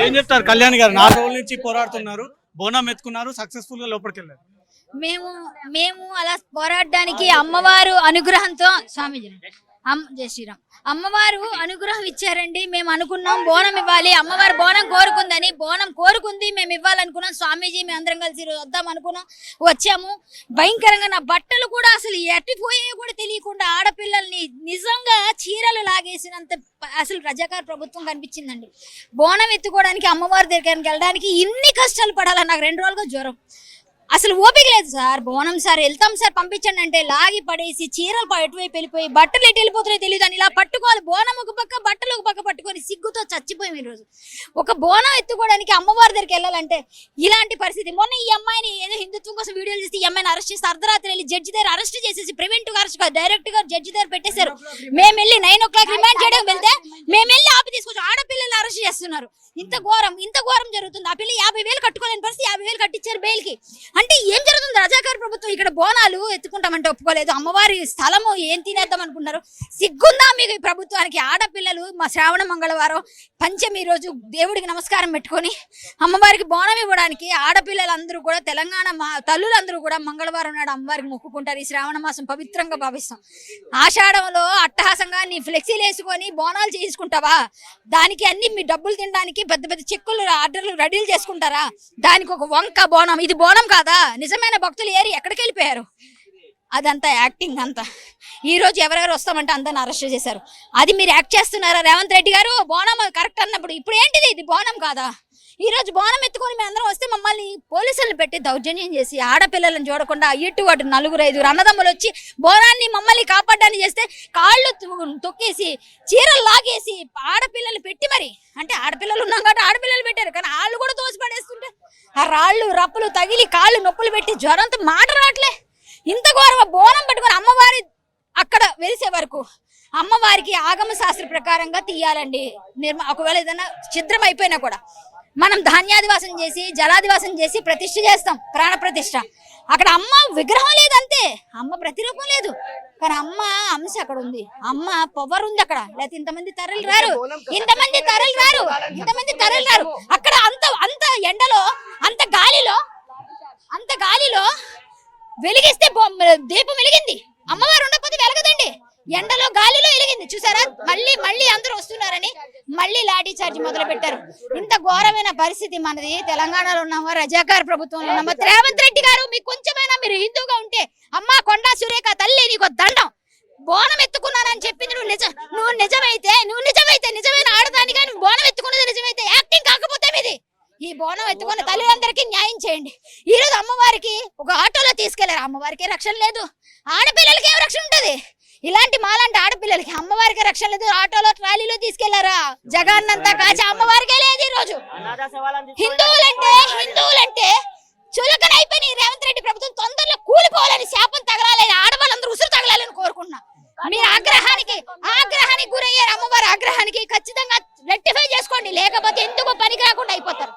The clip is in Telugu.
ఏం చెప్తారు కళ్యాణ్ గారు? 4 రోజుల నుంచి పోరాడుతున్నారు, బోనం ఎత్తుకున్నారు, సక్సెస్ఫుల్ గా లోపలికి వెళ్ళారు. మేము అలా పోరాడడానికి అమ్మవారు అనుగ్రహంతో స్వామీజీ జై శ్రీరామ్ అమ్మవారు అనుగ్రహం ఇచ్చారండి. మేము అనుకున్నాం బోనం ఇవ్వాలి, అమ్మవారు బోనం కోరుకుందని, బోనం కోరుకుంది, మేము ఇవ్వాలనుకున్నాం. స్వామీజీ మేము అందరం కలిసి వద్దాం అనుకున్నాం, వచ్చాము. భయంకరంగా నా బట్టలు కూడా అసలు ఎట్టిపోయే కూడా తెలియకుండా ఆడపిల్లల్ని నిజంగా చీరలు లాగేసినంత అసలు రజాకార్ ప్రభుత్వం కనిపించిందండి. బోనం ఎత్తుకోవడానికి అమ్మవారి దగ్గరికి వెళ్ళడానికి ఇన్ని కష్టాలు పడాలా? నాకు 2 రోజులుగా జ్వరం, అసలు ఓపిక లేదు సార్. బోనం సార్ వెళ్తాం సార్ పంపించండి అంటే లాగి పడేసి చీరలు ఎటువైపు వెళ్ళిపోయి బట్టలు ఎటు వెళ్ళిపోతున్నాయో తెలియదు అని ఇలా పట్టుకోవాలి. బోనం ఒక పక్క బట్టలు ఒక పక్క పట్టుకొని సిగ్గుతో చచ్చిపోయాం. ఈరోజు ఒక బోనం ఎత్తుకోవడానికి అమ్మవారి దగ్గరికి వెళ్ళాలంటే ఇలాంటి పరిస్థితి. మొన్న ఈ అమ్మాయిని ఏదో హిందుత్వం కోసం వీడియోలు చేసి ఈ అమ్మాయిని అరెస్ట్ చేసి అర్ధరాత్రి వెళ్ళి జడ్జి దగ్గర అరెస్ట్ చేసేసి ప్రివెంటివ్ అరెస్ట్ డైరెక్ట్ గా జడ్జి దగ్గర పెట్టేశారు. మేము వెళ్ళి 9 o'clock రిమాండ్ చేయడం వెళ్తే మేము వెళ్ళి ఆపి తీసుకొచ్చి ఆడపిల్లలు అరెస్ట్ చేస్తున్నారు. ఇంత ఘోరం జరుగుతుంది. ఆ పిల్ల 50,000 కట్టుకోలేని పరిస్థితి, 50,000 కట్టించారు బెయిల్ కి. అంటే ఏం జరుగుతుంది? రజాకార్ ప్రభుత్వం ఇక్కడ బోనాలు ఎత్తుకుంటామంటే ఒప్పుకోలేదు, అమ్మవారి స్థలము ఏం తినేద్దాం అనుకున్నారు. సిగ్గుందా మీకు ఈ ప్రభుత్వానికి? ఆడపిల్లలు మా శ్రావణ మంగళవారం పంచమి రోజు దేవుడికి నమస్కారం పెట్టుకొని అమ్మవారికి బోనం ఇవ్వడానికి ఆడపిల్లలందరూ కూడా తెలంగాణ తల్లులందరూ కూడా మంగళవారం నాడు అమ్మవారికి మొక్కుకుంటారు. ఈ శ్రావణ మాసం పవిత్రంగా భావిస్తాం. ఆషాఢంలో అట్టహాసంగా నీ ఫ్లెక్సీలు వేసుకొని బోనాలు చేసుకుంటావా? దానికి అన్ని మీ డబ్బులు తినడానికి పెద్ద పెద్ద చెక్కులు ఆర్డర్లు రెడీలు చేసుకుంటారా? దానికి ఒక వంక బోనం, ఇది బోనం కాదా? నిజమైన భక్తులు ఏరి ఎక్కడికి వెళ్ళిపోయారు? అదంతా యాక్టింగ్ అంతా. ఈ రోజు ఎవరెవరు వస్తామంటే అందరిని అరెస్ట్ చేశారు. అది మీరు యాక్ట్ చేస్తున్నారా? రేవంత్ రెడ్డి గారు బోనం కరెక్ట్ అన్నప్పుడు ఇప్పుడు ఏంటిది? ఇది బోనం కాదా? ఈ రోజు బోనం ఎత్తుకొని మేము అందరం వస్తే మమ్మల్ని పోలీసులను పెట్టి దౌర్జన్యం చేసి ఆడపిల్లలను చూడకుండా ఇటు అటు 4-5 అన్నదమ్ములు వచ్చి బోనాన్ని మమ్మల్ని కాపాడడానికి చేస్తే కాళ్ళు తొక్కేసి చీరలు లాగేసి ఆడపిల్లలు పెట్టి మరి, అంటే ఆడపిల్లలు ఉన్నాం కాబట్టి ఆడపిల్లలు పెట్టారు, కానీ వాళ్ళు కూడా తోసిపడేస్తుంటే ఆ రాళ్ళు రప్పులు తగిలి కాళ్ళు నొప్పులు పెట్టి జ్వరంతో మాట రావట్లే. ఇంత ఘోరం. బోనం పట్టుకొని అమ్మవారి అక్కడ వెలిసే వరకు అమ్మవారికి ఆగమ శాస్త్ర ప్రకారంగా తీయాలండి. ఒకవేళ ఏదైనా ఛిద్రం అయిపోయినా కూడా మనం ధాన్యాదివాసం చేసి జలాదివాసం చేసి ప్రతిష్ఠ చేస్తాం, ప్రాణ ప్రతిష్ఠ. అక్కడ అమ్మ విగ్రహం లేదంతే, అమ్మ ప్రతిరూపం లేదు, కానీ అమ్మ అంశ అక్కడ ఉంది, అమ్మ పవర్ ఉంది అక్కడ. లేకపోతే ఇంతమంది తరలి రారు. అక్కడ అంత ఎండలో అంత గాలిలో వెలిగిస్తే దీపం వెలిగింది. అమ్మవారు ఉండకపోతే వెలగదండి. ఎండలో గాలిలో వెలిగింది. చూసారా? మళ్ళీ అందరూ వస్తున్నారని మళ్ళీ లాఠీ చార్జ్ మొదలు పెట్టారు. ఇంత ఘోరమైన పరిస్థితి మనది. తెలంగాణలో ఉన్నామా, రజాకార్ ప్రభుత్వంలో ఉన్నామా? రేవంత్ రెడ్డి గారు మీకు కొంచెమైనా మీరు హిందూగా ఉంటే, అమ్మా కొండా సురేఖ తల్లి నీకు దండం, బోనం ఎత్తుకున్నానని చెప్పింది నువ్వు నిజమైతే నిజమైన ఆడదానిగా నువ్వు బోనం ఎత్తుకున్నది నిజమైతే, యాక్టింగ్ కాకపోతే మీది. ఈ బోనం ఎత్తుకున్న తల్లిదండ్రులకి న్యాయం చేయండి. ఈ రోజు అమ్మవారికి ఒక ఆటోలో తీసుకెళ్లారు, అమ్మవారికి రక్షణ లేదు, ఆడపిల్లలకి ఏం రక్షణ ఉంటది? ఇలాంటి మాలాంటి ఆడపిల్లలకి అమ్మవారికి రక్షణ లేదు. ఆటోలో ట్రాలీలో తీసుకెళ్లారా? జగన్నంతా కాచి అమ్మవారికే లేదు. ఈ రోజు హిందువులంటే చులకనైపోయి రేవంత్ రెడ్డి ప్రభుత్వం తొందరలో కూలిపోవాలని, శాపం తగలాలని, ఆడవాళ్ళందరూ ఉసురు తగలాలని కోరుకుంటున్నా. మీరు ఆగ్రహానికి గురయ్యారు. అమ్మవారి ఆగ్రహానికి ఖచ్చితంగా రెక్టిఫై చేసుకోండి, లేకపోతే ఎందుకు పనికి రాకుండా అయిపోతారు.